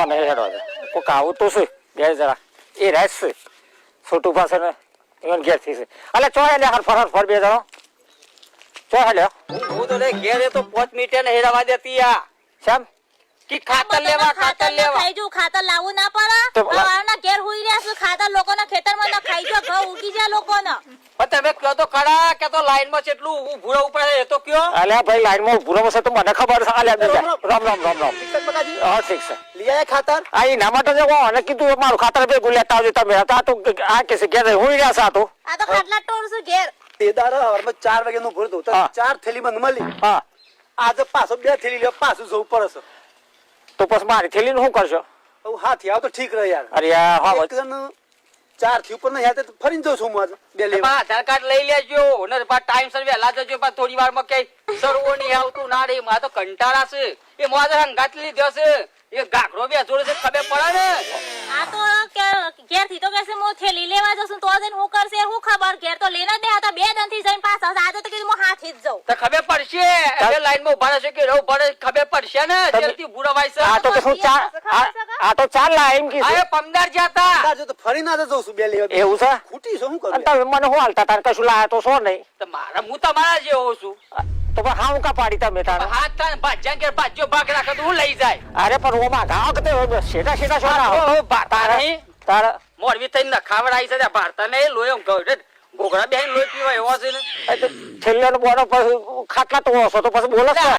મને હેડો કોક આવું તો છે બે જરા એ રાત છે છોટું પાસે ને એવન ઘેર થી છે અલે ચો લે હર ફર બે જણો ચો લે હું તો લે ઘેર એ તો 5 મિનિટે ને હેરાવા દેતી આ શામ કે ખાતર લેવા ખાઈ જો ખાતર લાવવું ના પડે હવારના ઘેર હુઈ રહ્યા છે ખાતર લોકોના ખેતરમાં ના ખાઈ જો ઘઉં ઉગી જાય લોકોના પણ તમે કયો તો ખરા કે તો લાઈન માં કેટલું ઊભું રહેવું પડે એ તો કયો અલે ભાઈ લાઈન માં ઊભું રહેશે તો મને ખબર છે અલે રામ હા ઠીક છે લીયા ખાતર આ એના માટે જો અને કીધું મારું ખાતર ભેગું લેતા આવજો તમે આ તો આ કે છે ઘેર હુઈ રહ્યા છે આ તો ખાટલા ટોર છે ઘેર તે દાડા હવારમાં 4 વાગે નું ભરતો તો 4 થેલી મને મળી હા આજે પાછો 2 થેલી લે પાછું જવું પડે છે તો પછી મારી થેલી નું શું કરશો હવે હાથી આવ તો ઠીક રહે યાર અરે હા એકદમ 4 થી ઉપર નહીં આતે તો ફરીને જઉં છું હું આજે બે લેવા આધાર કાર્ડ લઈ લેજો ને ટાઈમ સર વહેલા જજો પણ થોડી વાર માં કઈ સરવો નહીં આવતું ના રે માં તો કંટાળા છે એ મોજર હંગાત લીધો છે એ ગાઘરો બે જોડે છે ખબર પડે ને આ તો ઘેર થી તો કેસે મો થેલી લેવા જશું તો જઈને હું કરશે હું ખબર ઘેર તો લેના દે હતા 2 દન થી જઈને પાછા આજે તો કીધું હું હાથી જ જાઉં તો ખબર પડશે એ લાઈન માં ઉભા રહેશે કે રહો પડે ખબર પડશે ને જલ્દી બુરાવાય છે આ તો કે શું આ તો ચાલ લા એમ કી આ પમદાર જાતા જો તો ફરીને આજે જઉં છું બે લેવા એવું છે ખૂટી છે શું કરું અને તમે મને હું હાલતા તાર કશું લાયા તો છો નહીં તો મારા હું તમારા જેવો છું તો પણ હાઉ કા પાડી તમે તાર હાથ થાય ભાજ્યા કે ભાજ્યો ભાગ રાખે તો હું લઈ જાય અરે પણ ઓમાં ગાવ કે શેટા શો ના ભારતા નહીં તાર મોરવી થઈને નખાવડાઈ છે ભારતા ને લોહી ગોગડા બેન લોહી પીવા એવો છે ને છેલ્લે નો બોનો પછી ખાટલા તો હશો તો પછી બોલો